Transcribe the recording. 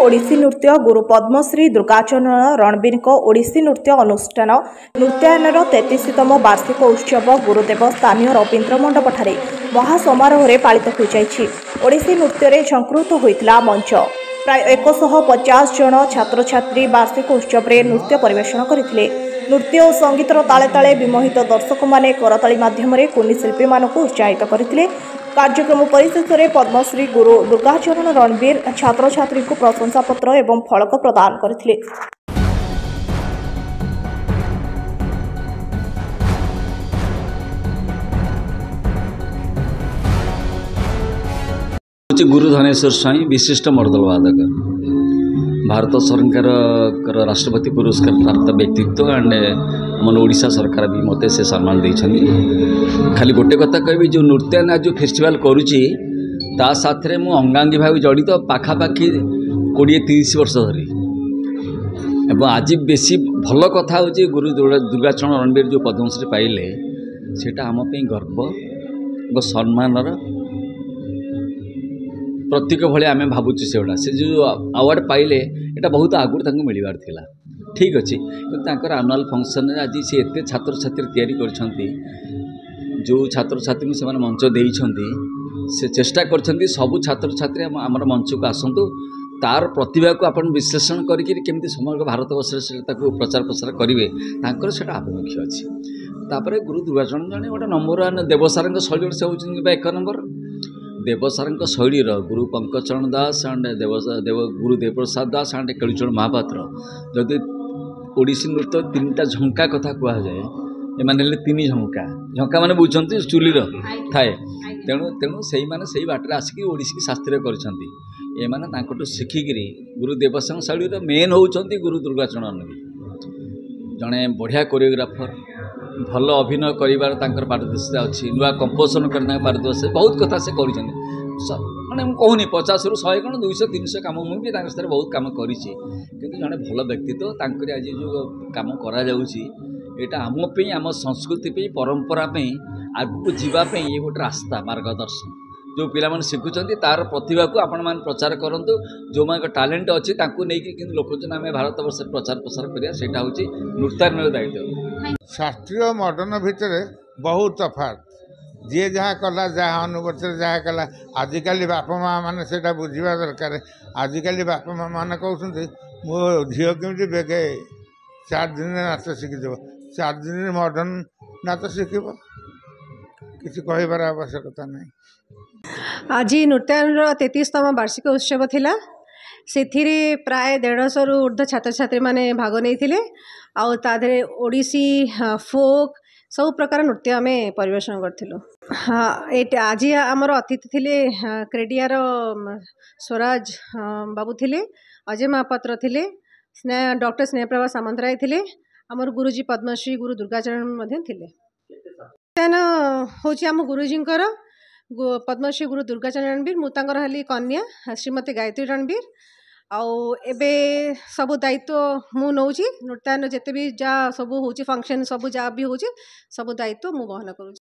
ओडिसी नृत्य गुरु पद्मश्री दुर्गाचरण रणबीर ओडिसी नृत्य अनुष्ठान नृत्यायन 33तम वार्षिक उत्सव गुरुदेव स्थानीय रवींद्र मंडपठारे महासमारोह पालित हो जाइछि। ओडिसी नृत्य झंकृत होइतिला मंच प्राय 150 जन छात्र छात्री वार्षिक उत्सव में नृत्य परिवेषण करथिले। नृत्य और संगीतर ताले ताले विमोहित दर्शक माने करताली माध्यम कुनी शिल्पी मानक उत्साहित करथिले। कार्यक्रम परिशेष में पद्मश्री गुरु दुर्गाचरण रणबीर छात्र छात्री को प्रशंसा पत्र एवं फलक प्रदान करथिले। गुरु धनेश्वर स्वाई विशिष्ट मर्दल वादक भारत सरकार राष्ट्रपति पुरस्कार प्राप्त व्यक्तित्व एंड मन ओडिशा सरकार भी मते से सम्मान देइछन्ती। खाली गोटे कथा कहबी जो नृत्य ना जो फेस्टिवल करूची ता साथरे मु अंगांगी भाव जड़ित पाखापाखि 20-30 वर्ष धरी एवं आज बेसी भल कथा होची गुरु दुर्गाचरण रणबीर जो पद्मश्री पाइले सेटा आम पे गर्व और सम्मानर प्रतीक भाई आम भावुँ से जो अवार्ड पाइले यहाँ बहुत आगुरी मिलबार थिला। ठीक अच्छे कि आनुआल फंक्शन आज सी एत छात्र छात्री तैयारी करछंती जो छात्र छात्री से मंच देइछंती से चेष्टा करछंती सबु छात्र छात्री आमर मंच को आसतु तार प्रतिभा को अपन विश्लेषण करके केमती समग्र भारत वर्ष से प्रचार प्रसार करेंगे तांकर सेटा आभिमुख्य अच्छी। तापर गुरु दुर्गाचरण जने गोटे नंबर 1 देवसार शैली से होती 1 number Devsar शैलीर Guru पंकजचरण Das and Guru Devprasad Das and Kelucharan Mahapatra जदि ओडिसी नृत्य 3टा झंका कथा कहुए एमाने 3 झंका झंका माने बुझुंती चुलीर थाए तेणु तेणु से ही बाटर आसिक ओडिसी शास्त्रीय करछंती एमाने शिखिकी गुरु देवसार शैलीर मेन होउछंती गुरु दुर्गाचरण जड़े बढ़िया कोरियोग्राफर भल अभिनय कर पारदर्शिता अच्छी नुआ कंपोजन करने पारदर्शिता बहुत कथा से कर माने कहूनी 50 ରୁ 100 कौन 200-300 कम मुझे बहुत कम कर जड़े भल व्यक्तित्व आज जो कम करा आम संस्कृति परंपरा आगू जावाई ये गोटे रास्ता मार्गदर्शन जो पिला माने शिखुंट तार प्रतिभा को आपण मान प्रचार करूँ जो मान टैलेंट अच्छी नहीं लोक आम भारत वर्ष प्रचार प्रसार करा नृत्यान्वर दायित्व। शास्त्रीय मॉडर्न भितर बहुत तफात जी जहाँ कला जहाँ अनुवर्त जहाँ कला आजिकल बापा माँ मैंने से बुझा दरकार। आजिकल बापा माँ मैंने कहते मो झील केमी बेगे 4 दिन नाच शिखिद 4 दिन मॉडर्न नाच शिख किसी कहबार आवश्यकता नहीं। आज नृत्यायन 33तम वार्षिक उत्सव थिला से प्राय 150 रु ऊर्ध्व छात्र छात्री माने भाग नहीं आधे ओडिसी फोक सब प्रकार नृत्य आम परिवेषण करूँ। हाँ आज आमर अतिथि थिले क्रेडियार स्वराज बाबू थिले अजय महापात्र थिले डॉक्टर स्नेहप्रभा सामंतराय थिले आमर गुरुजी पद्मश्री गुरु दुर्गाचरण थिले। हूँ आम गुरुजी पद्मश्री गुरु दुर्गाचरण रणबीर मुतांकर हली कन्या श्रीमती गायत्री रणबीर आउ एबे सबु दायित्व मु नौची नृत्यायन जिते भी जहाँ सब हूँ फंक्शन सब जहाँ भी हूँ सबु दायित्व मु बहन करूँ।